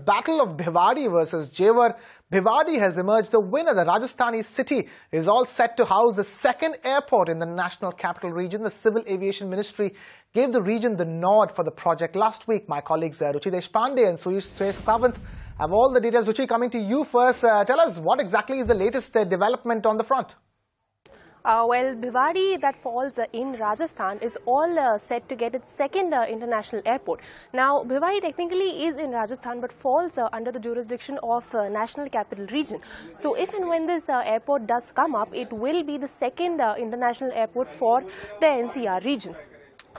Battle of Bhiwadi versus Jewar. Bhiwadi has emerged the winner. The Rajasthani city is all set to house the second airport in the national capital region. The Civil Aviation Ministry gave the region the nod for the project last week. My colleagues Ruchi Deshpande and Suresh Sawant have all the details. Ruchi, coming to you first. Tell us what exactly is the latest development on the front? Well, Bhiwadi, that falls in Rajasthan, is all set to get its second international airport. Now, Bhiwadi technically is in Rajasthan but falls under the jurisdiction of National Capital Region. So, if and when this airport does come up, it will be the second international airport for the NCR region.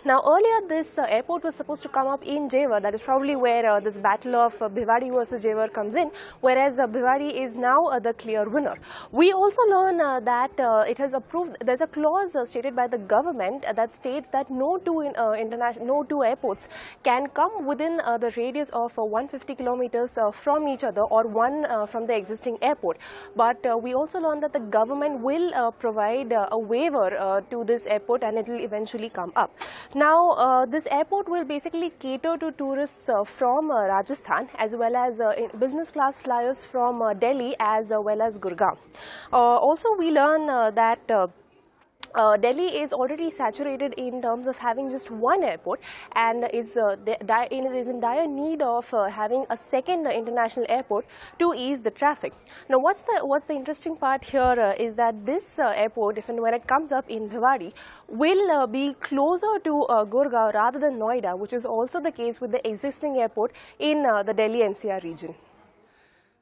Now, earlier this airport was supposed to come up in Jewar. That is probably where this battle of Bhiwadi versus Jewar comes in, whereas Bhiwadi is now the clear winner. We also learn that it has approved, there's a clause stated by the government that states that no two airports can come within the radius of 150 kilometers from each other, or one from the existing airport. But we also learned that the government will provide a waiver to this airport, and it will eventually come up. Now, this airport will basically cater to tourists from Rajasthan, as well as business class flyers from Delhi, as well as Gurgaon. Also, we learn that Delhi is already saturated in terms of having just one airport, and is in dire need of having a second international airport to ease the traffic. Now, what's the interesting part here is that this airport, if and when it comes up in Bhiwadi, will be closer to Gurgaon rather than Noida, which is also the case with the existing airport in the Delhi NCR region.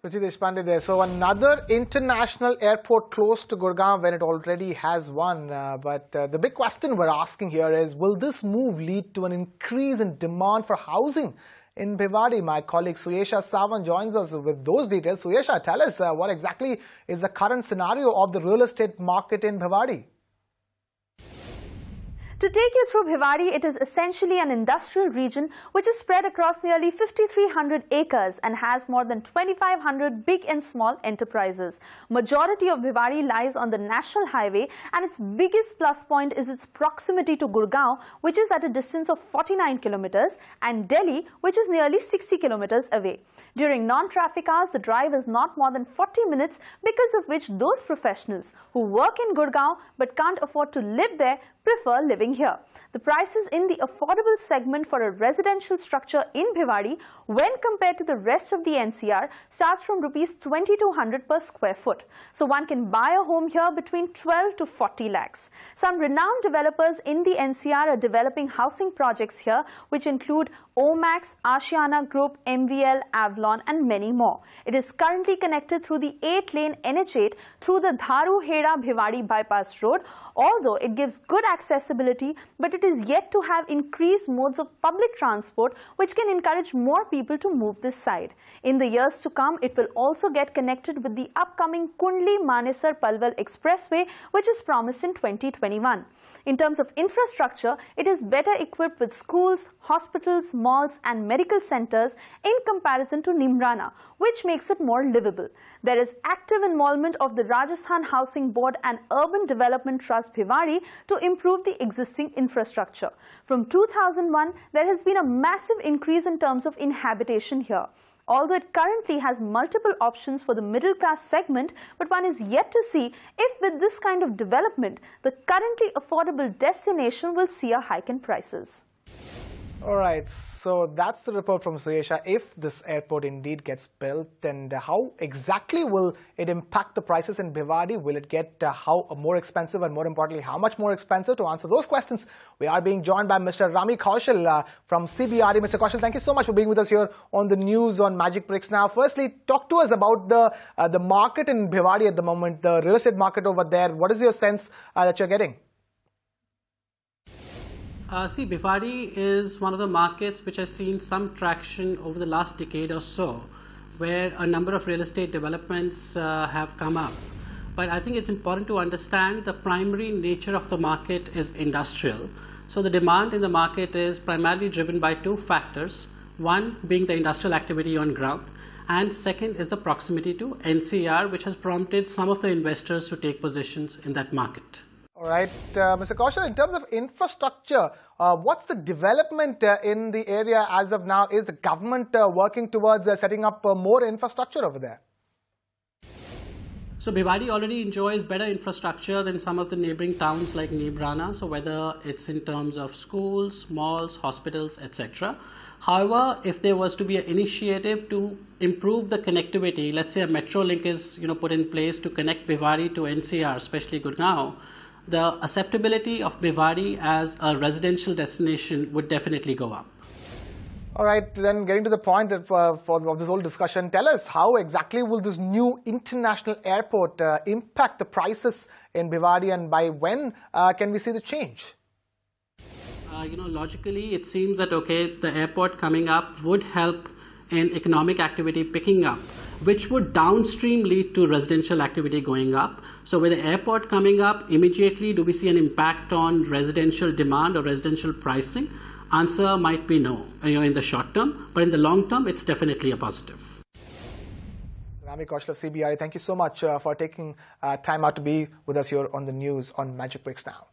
Ruchi Deshpande there. So another international airport close to Gurgaon when it already has one. But the big question we're asking here is, will this move lead to an increase in demand for housing in Bhiwadi? My colleague Suresh Sawant joins us with those details. Suresh, tell us what exactly is the current scenario of the real estate market in Bhiwadi? To take you through Bhiwadi, it is essentially an industrial region which is spread across nearly 5,300 acres and has more than 2,500 big and small enterprises. Majority of Bhiwadi lies on the national highway, and its biggest plus point is its proximity to Gurgaon, which is at a distance of 49 kilometers, and Delhi, which is nearly 60 kilometers away. During non-traffic hours, the drive is not more than 40 minutes, because of which those professionals who work in Gurgaon but can't afford to live there prefer living here. The prices in the affordable segment for a residential structure in Bhiwadi, when compared to the rest of the NCR, starts from Rs 2,200 per square foot. So one can buy a home here between 12 to 40 lakhs. Some renowned developers in the NCR are developing housing projects here, which include Omax, Ashiana Group, MVL, Avalon, and many more. It is currently connected through the 8-lane NH8 through the Dharu-Heda Bhiwadi bypass road, although it gives good accessibility, but it is yet to have increased modes of public transport, which can encourage more people to move this side. In the years to come, it will also get connected with the upcoming Kundli-Manesar-Palwal Expressway, which is promised in 2021. In terms of infrastructure, it is better equipped with schools, hospitals, malls, and medical centers in comparison to Nimrana, which makes it more livable. There is active involvement of the Rajasthan Housing Board and Urban Development Trust Bhiwadi to improve the existing infrastructure. From 2001, there has been a massive increase in terms of inhabitation here. Although it currently has multiple options for the middle class segment, but one is yet to see if with this kind of development, the currently affordable destination will see a hike in prices. All right, so that's the report from Suresh. If this airport indeed gets built, and how exactly will it impact the prices in Bhiwadi? Will it get more expensive, and more importantly, how much more expensive? To answer those questions, we are being joined by Mr. Rami Kaushal from CBRE. Mr. Kaushal, thank you so much for being with us here on the news on Magic Bricks. Now, firstly, talk to us about the market in Bhiwadi at the moment, the real estate market over there. What is your sense that you're getting? See, Bhiwadi is one of the markets which has seen some traction over the last decade or so, where a number of real estate developments have come up. But I think it's important to understand the primary nature of the market is industrial. So the demand in the market is primarily driven by two factors, one being the industrial activity on ground, and second is the proximity to NCR, which has prompted some of the investors to take positions in that market. All right, Mr. Kaushal, in terms of infrastructure, what's the development in the area as of now? Is the government working towards setting up more infrastructure over there? So Bhiwadi already enjoys better infrastructure than some of the neighboring towns like Nebrana, so whether it's in terms of schools, malls, hospitals, etc. However, if there was to be an initiative to improve the connectivity, let's say a metro link is put in place to connect Bhiwadi to NCR, especially Gurgaon, the acceptability of Bhiwadi as a residential destination would definitely go up. All right, then getting to the point of this whole discussion, tell us how exactly will this new international airport impact the prices in Bhiwadi, and by when can we see the change? Logically, it seems that, the airport coming up would help in economic activity picking up, which would downstream lead to residential activity going up. So with the airport coming up, immediately do we see an impact on residential demand or residential pricing? Answer might be no, in the short term, but in the long term, it's definitely a positive. Rami Kaushal of CBRE, thank you so much for taking time out to be with us here on the news on Magic Breaks Now.